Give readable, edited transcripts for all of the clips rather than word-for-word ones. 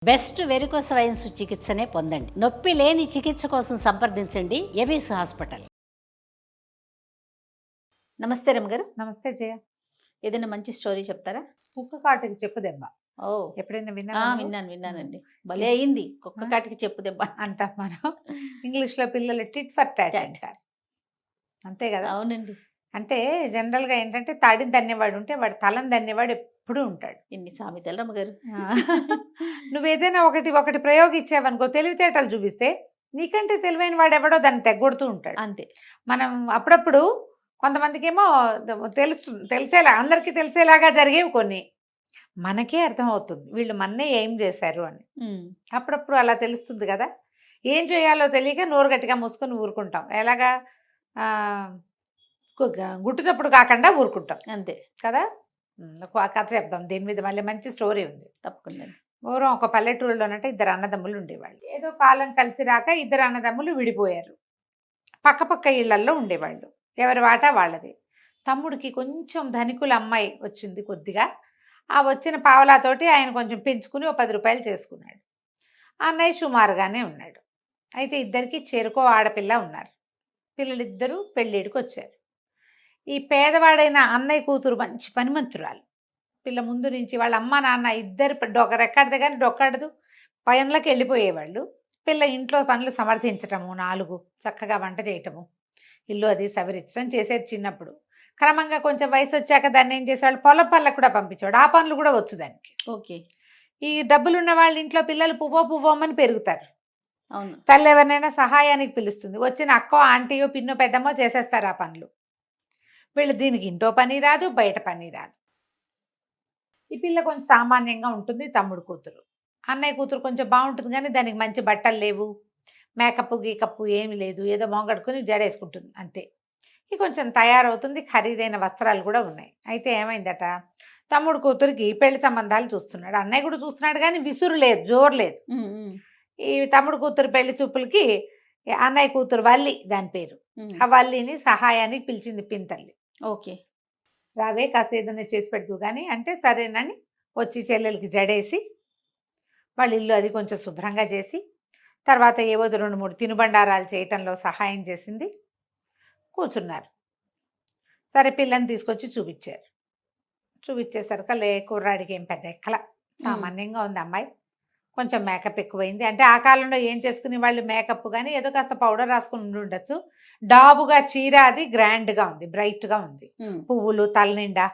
Best varicose veins చికిత్సనే పొందండి. నొప్పి లేని చికిత్స కోసం సంప్రదించండి ఎబిస్ హాస్పిటల్. నమస్తే రమ్మగారు. నమస్తే జయ. ఏదైనా మంచి స్టోరీ చెప్తారా? కుక్క కాటుకి చెప్పు దెబ్బ. ఓ, ఎప్పుడైనా విన్నానండి. భలే అయింది. కుక్క కాటికి చెప్పు దెబ్బ అంటాం మనం. ఇంగ్లీష్ లో పిల్లలు టిట్ ఫర్ టాట్ అంటారు, అంతే కదా? అవునండి. అంటే జనరల్ గా ఏంటంటే తాడిని దన్నేవాడు ఉంటే వాడు తలని దన్నేవాడు ఎప్పుడూ ఉంటాడు. ఎన్ని సామెతలు రమ్మగారు. నువ్వేదైనా ఒకటి ప్రయోగించావనుకో, తెలివితేటలు చూపిస్తే నీకంటే తెలివైన వాడు ఎవడో దాన్ని తెగొడుతూ ఉంటాడు. అంతే. మనం అప్పుడప్పుడు కొంతమందికి ఏమో తెలిసేలా, అందరికీ తెలిసేలాగా జరిగేవి కొన్ని మనకే అర్థమవుతుంది వీళ్ళు మన్నే ఏం చేశారు అని. అప్పుడప్పుడు అలా తెలుస్తుంది కదా. ఏం చేయాలో తెలియక నోరు గట్టిగా మూసుకొని ఊరుకుంటాం. ఎలాగా గుట్టు చప్పుడు కాకుండా ఊరుకుంటాం, అంతే కదా. ఒక కథ చెప్దాం దీని మీద, మళ్ళీ మంచి స్టోరీ ఉంది. తప్పకుండా. పూర్వం ఒక పల్లెటూరులోనంటే ఇద్దరు అన్నదమ్ములు ఉండేవాళ్ళు. ఏదో కాలం కలిసి రాక ఇద్దరు అన్నదమ్ములు విడిపోయారు. పక్క ఇళ్లల్లో ఉండేవాళ్ళు, ఎవరి వాటా వాళ్ళది. తమ్ముడికి కొంచెం ధనికుల అమ్మాయి వచ్చింది కొద్దిగా. ఆ వచ్చిన పావలాతోటి ఆయన కొంచెం పెంచుకుని ఓ 10 రూపాయలు చేసుకున్నాడు. అన్నయ్య సుమారుగానే ఉన్నాడు. అయితే ఇద్దరికి చేరుకో ఆడపిల్ల ఉన్నారు. పిల్లలిద్దరూ పెళ్ళిడికి వచ్చారు. ఈ పేదవాడైన అన్నయ్య కూతురు మంచి పనిమంతురాలు. పిల్ల ముందు నుంచి వాళ్ళ అమ్మ నాన్న ఇద్దరు డొక్కడెక్కడదు కానీ డొక్కడదు, పనులకు వెళ్ళిపోయేవాళ్ళు. పిల్ల ఇంట్లో పనులు సమర్థించటము, 4 చక్కగా వంట చేయటము, ఇల్లు అది సవరించడం చేసేది చిన్నప్పుడు. క్రమంగా కొంచెం వయసు వచ్చాక దాన్ని ఏం చేసేవాళ్ళు, పొలం పనులకు కూడా పంపించేవాడు. ఆ పనులు కూడా వచ్చు దానికి. ఓకే. ఈ డబ్బులున్న వాళ్ళ ఇంట్లో పిల్లలు పువ్వోమని పెరుగుతారు. అవును. తల్లి ఎవరినైనా సహాయానికి పిలుస్తుంది. వచ్చిన అక్కో ఆంటీయో పిన్నో పెద్దమ్మో చేసేస్తారు ఆ పనులు. వీళ్ళు దీనికి ఇంట్లో పని రాదు, బయట పని రాదు. ఈ పిల్ల కొంచెం సామాన్యంగా ఉంటుంది. తమ్ముడు కూతురు, అన్నయ్య కూతురు కొంచెం బాగుంటుంది కానీ దానికి మంచి బట్టలు లేవు, మేకప్ గీకప్పు ఏమి లేదు, ఏదో మొంగడుకుని జడేసుకుంటుంది అంతే. ఇది కొంచెం తయారవుతుంది, ఖరీదైన వస్త్రాలు కూడా ఉన్నాయి. అయితే ఏమైందట, తమ్ముడు కూతురికి పెళ్లి సంబంధాలు చూస్తున్నాడు. అన్నయ్య కూడా చూస్తున్నాడు కానీ విసురు లేదు, జోరు లేదు. ఈ తమ్ముడు కూతురు పెళ్లి చూపులకి అన్నయ్య కూతురు వల్లి, దాని పేరు, ఆ వల్లిని సహాయానికి పిలిచింది పింతల్లి. ఓకే, రావే కాస్త ఏదైనా చేసి పెడదు కానీ అంటే సరేనని వచ్చి చెల్లెలకి జడేసి వాళ్ళ ఇల్లు అది కొంచెం శుభ్రంగా చేసి, తర్వాత ఏవో 2-3 తినుబండారాలు చేయటంలో సహాయం చేసింది. కూర్చున్నారు. సరే పిల్లని తీసుకొచ్చి చూపించారు. చూపించేసరికి కుర్రాడికి ఏం పెద్ద ఎక్కల, సామాన్యంగా ఉంది అమ్మాయి. కొంచెం మేకప్ ఎక్కువైంది. అంటే ఆ కాలంలో ఏం చేసుకునే వాళ్ళు మేకప్ కానీ ఏదో కాస్త పౌడర్ రాసుకుని ఉండి ఉండొచ్చు. డాబుగా చీర అది గ్రాండ్గా ఉంది, బ్రైట్గా ఉంది. పువ్వులు తల నిండా,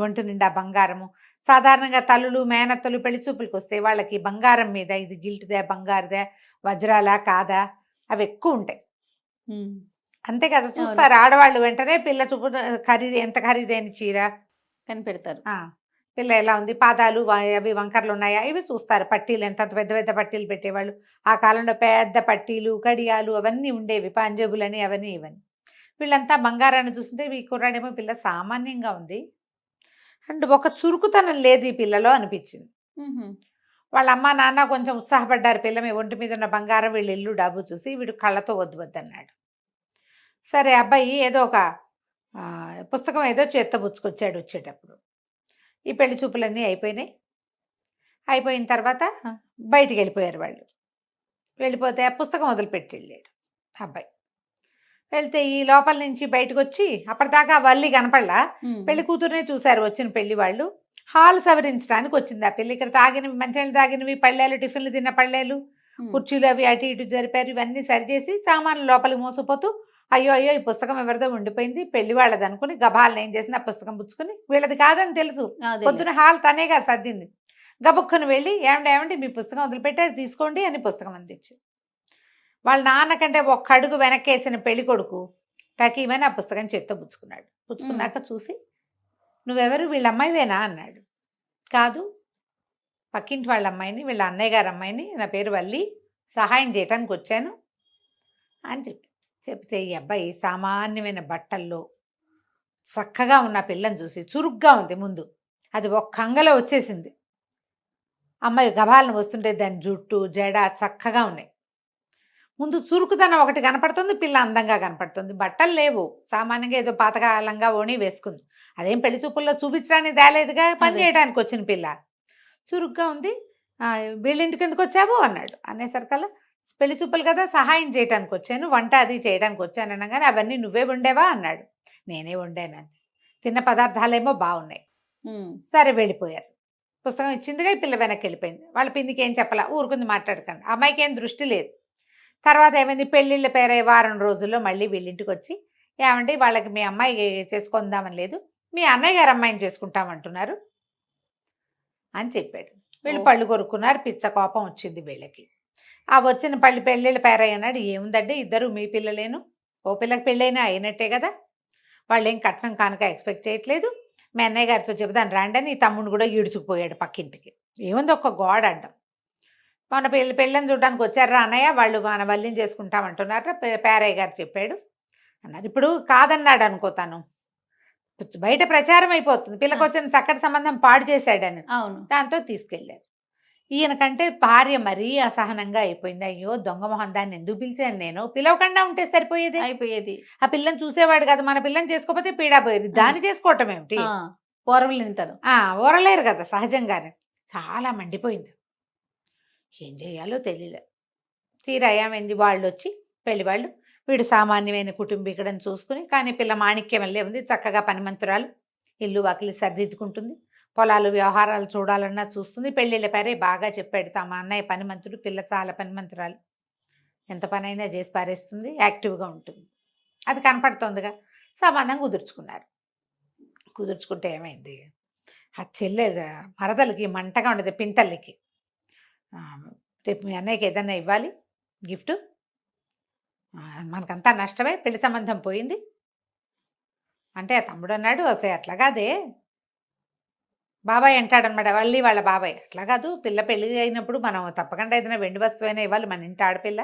ఒంటి నిండా బంగారము. సాధారణంగా తల్లులు మేనత్తలు పెళ్లి చూపులకు వస్తే వాళ్ళకి బంగారం మీద ఇది గిల్ట్దే, బంగారుదే, వజ్రాలా కాదా అవి ఎక్కువ ఉంటాయి, అంతే కదా. చూస్తారు ఆడవాళ్ళు వెంటనే పిల్ల చూపు ఎంత ఖరీదైన చీర కనిపెడతారు. పిల్ల ఎలా ఉంది, పాదాలు అవి వంకర్లు ఉన్నాయా ఇవి చూస్తారు. పట్టీలు ఎంత పెద్ద పెద్ద పట్టీలు పెట్టేవాళ్ళు. ఆ కాలంలో పెద్ద పట్టీలు, కడియాలు అవన్నీ ఉండేవి, పంజేబులని అవన్నీ ఇవన్నీ. వీళ్ళంతా బంగారాన్ని చూస్తుంటే ఈ కుర్రాడేమో పిల్ల సామాన్యంగా ఉంది అండ్ ఒక చురుకుతనం లేదు ఈ పిల్లలో అనిపించింది. వాళ్ళ అమ్మ నాన్న కొంచెం ఉత్సాహపడ్డారు. పిల్ల మీ ఒంటి మీద ఉన్న బంగారం, వీళ్ళు ఇల్లు డబ్బు చూసి వీడు కళ్ళతో వద్దన్నాడు. సరే అబ్బాయి ఏదో ఒక పుస్తకం ఏదో చేత్తబుచ్చుకొచ్చాడు వచ్చేటప్పుడు. ఈ పెళ్లి చూపులన్నీ అయిపోయినాయి. అయిపోయిన తర్వాత బయటికి వెళ్ళిపోయారు వాళ్ళు. వెళ్ళిపోతే ఆ పుస్తకం వదిలిపెట్టి వెళ్ళాడు అబ్బాయి. వెళ్తే ఈ లోపల నుంచి బయటకు వచ్చి అప్పటిదాకా వల్లి కనపడలా, పెళ్లి కూతురునే చూశారు వచ్చిన పెళ్లి వాళ్ళు. హాల్ సవరించడానికి వచ్చింది ఆ పెళ్లి. ఇక్కడ తాగినవి, మంచినీళ్ళు తాగినవి, పళ్ళేలు, టిఫిన్లు తిన్న పళ్ళేలు, కుర్చీలు అవి అటు ఇటు జరిపారు. ఇవన్నీ సరిచేసి సామాన్లు లోపలికి మోసపోతూ అయ్యో ఈ పుస్తకం ఎవరిదో ఉండిపోయింది, పెళ్లి వాళ్ళది అనుకుని గబాలను ఏం చేసింది, ఆ పుస్తకం పుచ్చుకుని, వీళ్ళది కాదని తెలుసు, పొద్దున హాల్ తనేగా సర్దింది. గబుక్కుని వెళ్ళి ఏమండి మీ పుస్తకం వదిలిపెట్టారు తీసుకోండి అని పుస్తకం అందించి, వాళ్ళ నాన్నకంటే ఒక్క అడుగు వెనక్కేసిన పెళ్లి కొడుకు టకీమని ఆ పుస్తకం చేత్తో పుచ్చుకున్నాడు. పుచ్చుకున్నాక చూసి నువ్వెవరు, వీళ్ళ అమ్మాయివేనా అన్నాడు. కాదు, పక్కింటి వాళ్ళ అమ్మాయిని, వీళ్ళ అన్నయ్య గారి అమ్మాయిని, నా పేరు వల్లి, సహాయం చేయటానికి వచ్చాను అని చెప్తే ఈ అబ్బాయి సామాన్యమైన బట్టల్లో చక్కగా ఉన్న పిల్లని చూసి, చురుగ్గా ఉంది ముందు, అది ఒక్క అంగలో వచ్చేసింది. అమ్మాయి గబాలను వస్తుంటే దాని జుట్టు జడ చక్కగా ఉన్నాయి. ముందు చురుకుదనం ఒకటి కనపడుతుంది, పిల్ల అందంగా కనపడుతుంది. బట్టలు లేవు, సామాన్యంగా ఏదో పాతకాలంగా ఓణి వేసుకుంది. అదేం పెళ్లి చూపుల్లో చూపించడానికి దాలేదుగా, పని చేయడానికి వచ్చిన పిల్ల చురుగ్గా ఉంది. వీళ్ళింటికి ఎందుకు వచ్చావు అన్నాడు. అనేసరికల్లా పెళ్లి చూపులు కదా సహాయం చేయడానికి వచ్చాను, వంట అది చేయడానికి వచ్చాను అనగానే అవన్నీ నువ్వే వండేవా అన్నాడు. నేనే వండానండి. తిన్న పదార్థాలేమో బాగున్నాయి. సరే వెళ్ళిపోయారు. పుస్తకం ఇచ్చిందిగా ఈ పిల్ల వెనక్కి వెళ్ళిపోయింది. వాళ్ళ పిన్నికి ఏం చెప్పాలా, ఊరుకుంది మాట్లాడకండి. అమ్మాయికి ఏం దృష్టి లేదు. తర్వాత ఏమైంది, పెళ్ళిళ్ళ పేరై వారం రోజుల్లో మళ్ళీ వీళ్ళింటికి వచ్చి, ఏమండి వాళ్ళకి మీ అమ్మాయి చేసుకుందామని లేదు, మీ అన్నయ్య గారు అమ్మాయిని చేసుకుంటామంటున్నారు అని చెప్పాడు. వీళ్ళు పళ్ళు కొరుక్కున్నారు. పిచ్చ కోపం వచ్చింది వీళ్ళకి. ఆ వచ్చిన పెళ్ళిళ్ళ పేరై అన్నాడు. ఏముందండి, ఇద్దరు మీ పిల్లలేను, ఓ పిల్లకి పెళ్ళైనా అయినట్టే కదా, వాళ్ళు ఏం కట్నం కానుక ఎక్స్పెక్ట్ చేయట్లేదు, మీ అన్నయ్య గారితో చెబుదాను రాండని ఈ తమ్ముడు కూడా ఈడ్చుకుపోయాడు పక్కింటికి. ఏముంది, ఒక గోడ అడ్డం. మన పెళ్ళని చూడడానికి వచ్చారా అన్నయ్య, వాళ్ళు మన వల్లిని చేసుకుంటామంటున్నారా, పేరయ్య గారు చెప్పాడు అన్నారు. ఇప్పుడు కాదన్నాడు అనుకోతాను, బయట ప్రచారం అయిపోతుంది, పిల్లకి వచ్చిన చక్కటి సంబంధం పాడు చేశాడని. అవును. దాంతో తీసుకెళ్ళారు. ఈయనకంటే భార్య మరీ అసహనంగా అయిపోయింది. అయ్యో దొంగ మొహం, దాన్ని ఎందుకు పిలిచాను నేను, పిలవకుండా ఉంటే అయిపోయేది. ఆ పిల్లని చూసేవాడు కదా, మన పిల్లని చేసుకోకపోతే పీడా పోయేది, దాన్ని చేసుకోవటం ఏమిటి, ఓరలేరు కదా సహజంగానే. చాలా మండిపోయింది. ఏం చేయాలో తెలియలే. తీరా ఏమైంది, వాళ్ళు వచ్చి పెళ్లి వాళ్ళు, వీడు సామాన్యమైన కుటుంబీకుడని చూసుకుని, కానీ పిల్ల మాణిక్యం వెళ్ళే ఉంది, చక్కగా పనిమంతురాలు, ఇల్లు వాకిలి సర్దిద్దుకుంటుంది, పొలాలు వ్యవహారాలు చూడాలన్నా చూస్తుంది. పెళ్ళిళ్ళ పేరే బాగా చెప్పాడు. తమ అన్నయ్య పనిమంతుడు, పిల్ల చాలా పనిమంతురాలు, ఎంత పనైనా చేసి పారేస్తుంది, యాక్టివ్గా ఉంటుంది, అది కనపడుతోందిగా. సంబంధం కుదుర్చుకున్నారు. కుదుర్చుకుంటే ఏమైంది, ఆ చెల్లె మరదలకి మంటగా ఉండదు, పింతల్లికి, రేపు మీ అన్నయ్యకి ఏదన్నా ఇవ్వాలి గిఫ్ట్, మనకంతా నష్టమే, పెళ్లి సంబంధం పోయింది అంటే ఆ తమ్ముడు అన్నాడు, అసలు అట్లా కాదే, బాబాయ్ అంటాడనమాట, మళ్ళీ వాళ్ళ బాబాయ్, అట్లా కాదు, పిల్ల పెళ్ళి అయినప్పుడు మనం తప్పకుండా ఏదైనా వెండి వస్తువైనా ఇవ్వాలి, మన ఇంటి ఆడపిల్ల,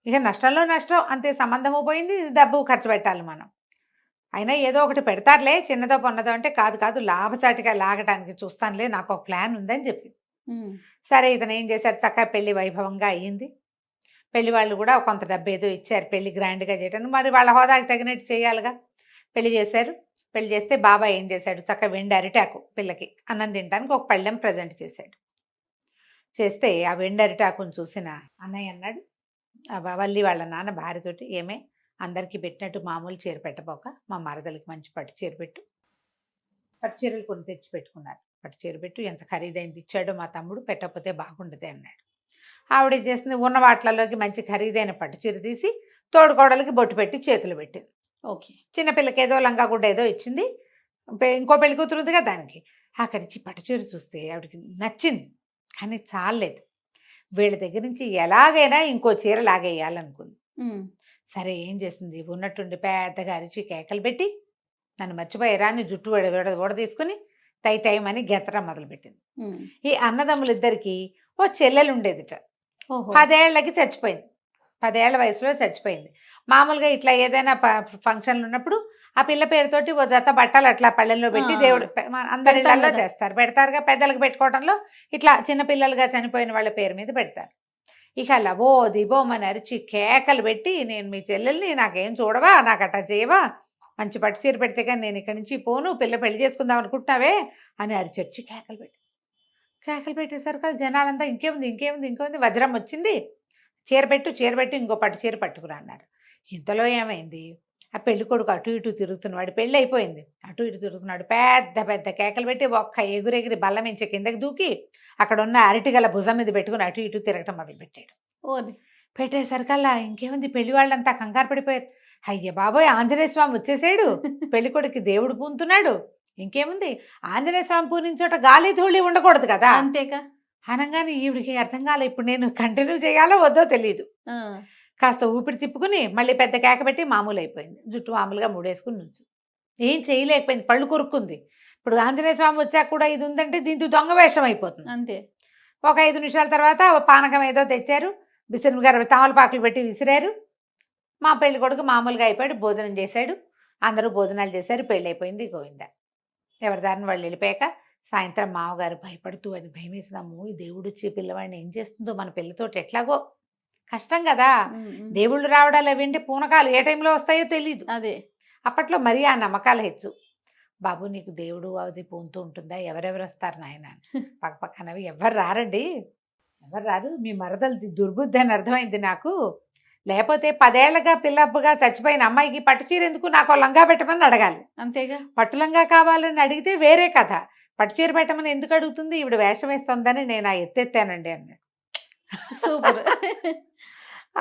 ఇక నష్టంలో నష్టం అంతే, సంబంధము పోయింది, డబ్బు ఖర్చు పెట్టాలి మనం, అయినా ఏదో ఒకటి పెడతారులే, చిన్నదో పొన్నదో అంటే, కాదు లాభసాటిగా లాగడానికి చూస్తానులే, నాకు ఒక ప్లాన్ ఉందని చెప్పి. సరే ఇతను ఏం చేశాడు, చక్కగా పెళ్లి వైభవంగా అయ్యింది. పెళ్లి వాళ్ళు కూడా కొంత డబ్బు ఏదో ఇచ్చారు పెళ్లి గ్రాండ్గా చేయడానికి, మరి వాళ్ళ హోదాకి తగినట్టు చేయాలిగా. పెళ్లి చేశారు. పెళ్లి చేస్తే బాబాయ్ ఏం చేశాడు, చక్కగా వెండి అరిటాకు పిల్లకి అన్నం తినడానికి ఒక పళ్ళెం ప్రజెంట్ చేశాడు. చేస్తే ఆ వెండి అరిటాకుని చూసిన అన్నయ్య అన్నాడు, వల్లి వాళ్ళ నాన్న భార్యతోటి, ఏమే అందరికీ పెట్టినట్టు మామూలు చీర పెట్టబోక మా మరదలకి మంచి పట్టు చీర పెట్టు. పట్టు చీరలు కొన్ని తెచ్చి పెట్టుకున్నారు. పట్టు చీర పెట్టు, ఎంత ఖరీదైంది ఇచ్చాడో మా తమ్ముడు, పెట్టకపోతే బాగుండదు అన్నాడు. ఆవిడ చేసింది, ఉన్న వాటిలలోకి మంచి ఖరీదైన పట్టు చీర తీసి తోడుకోడలకి బొట్టు పెట్టి చేతులు పెట్టింది. ఓకే. చిన్నపిల్లకి ఏదో లంగా గుడ్డ ఏదో ఇచ్చింది, ఇంకో పెళ్లి కూతురుందిగా దానికి. అక్కడి నుంచి పట్టు చీర చూస్తే ఆవిడకి నచ్చింది, కానీ చాలేదు. వీళ్ళ దగ్గర నుంచి ఎలాగైనా ఇంకో చీర లాగేయాలనుకుంది. సరే ఏం చేసింది, ఉన్నట్టుండి పెద్దగా అరిచి కేకలు పెట్టి, నన్ను మర్చిపోయారా అని జుట్టు వడ తీసుకుని తైమని గెత్తడం మొదలుపెట్టింది. ఈ అన్నదమ్ములిద్దరికి ఓ చెల్లెలు ఉండేదిట, 10 ఏళ్ళకి చచ్చిపోయింది, 10 ఏళ్ల వయసులో చచ్చిపోయింది. మామూలుగా ఇట్లా ఏదైనా ఫంక్షన్లు ఉన్నప్పుడు ఆ పిల్ల పేరుతోటి ఓ జత బట్టలు అట్లా పళ్ళెల్లో పెట్టి దేవుడు అందరి ఇళ్లలో చేస్తారు, పెడతారుగా. పెద్దలకు పెట్టుకోవడంలో ఇట్లా చిన్నపిల్లలుగా చనిపోయిన వాళ్ళ పేరు మీద పెడతారు. ఇక లబో దిబోమని అరిచి కేకలు పెట్టి, నేను మీ చెల్లెల్ని, నాకేం చూడవా, నాకు అట్టా చేయవా, మంచి పట్టు చీర పెడితే కానీ నేను ఇక్కడి నుంచి పోను, పిల్ల పెళ్లి చేసుకుందాం అనుకుంటున్నావే అని అరిచొచ్చి కేకలు పెట్టేసరికి జనాలంతా ఇంకేముంది, వజ్రం వచ్చింది, చీర పెట్టు, ఇంకో పట్టు చీర పట్టుకురా అన్నారు. ఇంతలో ఏమైంది, ఆ పెళ్లి కొడుకు అటు ఇటు తిరుగుతున్నాడు, పెళ్ళి అయిపోయింది, అటు ఇటు తిరుగుతున్నాడు, పెద్ద కేకలు పెట్టి ఒక్క ఎగురెగిరి బల్ల మించి కిందకి దూకి అక్కడ ఉన్న అరటిగల భుజం మీద పెట్టుకుని అటు ఇటు తిరగటం మొదలుపెట్టాడు. పెట్టేసరికల్లా ఇంకేముంది, పెళ్లి వాళ్ళంతా కంగారు పడిపోయారు. అయ్య బాబోయ్, ఆంజనేయ స్వామి వచ్చేసాడు, పెళ్లి కొడుకు దేవుడు పూనుతున్నాడు, ఇంకేముంది, ఆంజనేయ స్వామి పూనిన చోట గాలి ధూళి ఉండకూడదు కదా, అంతేగా. అనగానే ఈవిడికి అర్థం కాలే, ఇప్పుడు నేను కంటిన్యూ చేయాలో వద్దో తెలియదు. కాస్త ఊపిరి తిప్పుకుని మళ్ళీ పెద్ద కేక పెట్టి మామూలు అయిపోయింది. జుట్టు మామూలుగా ముడేసుకుని నుంచి ఏం చేయలేకపోయింది, పళ్ళు కొరుక్కుంది. ఇప్పుడు ఆంజనేయ స్వామి వచ్చాక కూడా ఇది ఉందంటే దీంతో దొంగ వేషం అయిపోతుంది అంతే. ఒక 5 నిమిషాల తర్వాత పానకం ఏదో తెచ్చారు, బిసిరి గారు తమలపాకులు పెట్టి విసిరారు. మా పెళ్లి కొడుకు మామూలుగా అయిపోయాడు, భోజనం చేశాడు, అందరూ భోజనాలు చేశారు, పెళ్ళి అయిపోయింది. గోవిందా ఎవరి దారిని వాళ్ళు వెళ్ళిపోయాక సాయంత్రం మామగారు భయపడుతూ, అది భయం వేసినాము, ఈ దేవుడు వచ్చి పిల్లవాడిని ఏం చేస్తుందో, మన పిల్లతోటి ఎట్లాగో కష్టం కదా, దేవుళ్ళు రావడాలు అవి ఏంటి పూనకాలు ఏ టైంలో వస్తాయో తెలీదు. అదే అప్పట్లో మరీ ఆ నమ్మకాలు హెచ్చు. బాబు నీకు దేవుడు అది పోతూ ఉంటుందా, ఎవరెవరు వస్తారు నాయన పక్క పక్కనవి ఎవరు రారండి, ఎవరు రారు, మీ మరదలది దుర్బుద్ధి అని అర్థమైంది నాకు. లేకపోతే 10 ఏళ్లగా పిల్లప్పుగా చచ్చిపోయిన అమ్మాయికి పట్టు చీర ఎందుకు, నాకు లంగా పెట్టమని అడగాలి. అంతేగా. పట్టు లంగా కావాలని అడిగితే వేరే కథ. పట్టు చీర పెట్టమని ఎందుకు అడుగుతుంది, ఈవిడ వేషం వేస్తుందని నేను ఆ ఎత్తెత్తానండి అన్నాడు. సూపర్.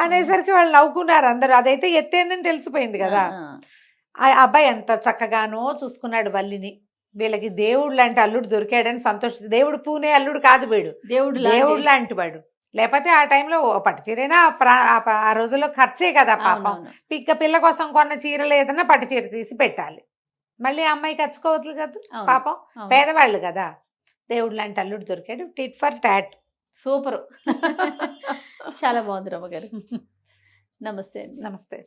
అనేసరికి వాళ్ళు నవ్వుకున్నారు అందరూ. అదైతే ఎత్తేనని తెలిసిపోయింది కదా. ఆ అబ్బాయి ఎంత చక్కగానో చూసుకున్నాడు వల్లిని. వీళ్ళకి దేవుడు లాంటి అల్లుడు దొరికాడని సంతోష. దేవుడు పూనే అల్లుడు కాదు వీడు, దేవుడు లాంటి వాడు. లేకపోతే ఆ టైంలో పట్టు చీరైనా ఆ రోజుల్లో ఖర్చే కదా పాపం. పిల్ల కోసం కొన్న చీరలు ఏదన్నా పట్టు చీర తీసి పెట్టాలి, మళ్ళీ అమ్మాయి కచ్చుకోవద్దు కదా పాపం, పేదవాళ్ళు కదా. దేవుడు లాంటి అల్లుడు దొరికాడు, టిట్ ఫర్ టాట్. సూపర్. చాలా బాగుంది రమ్మగారు. నమస్తే అండి. నమస్తే.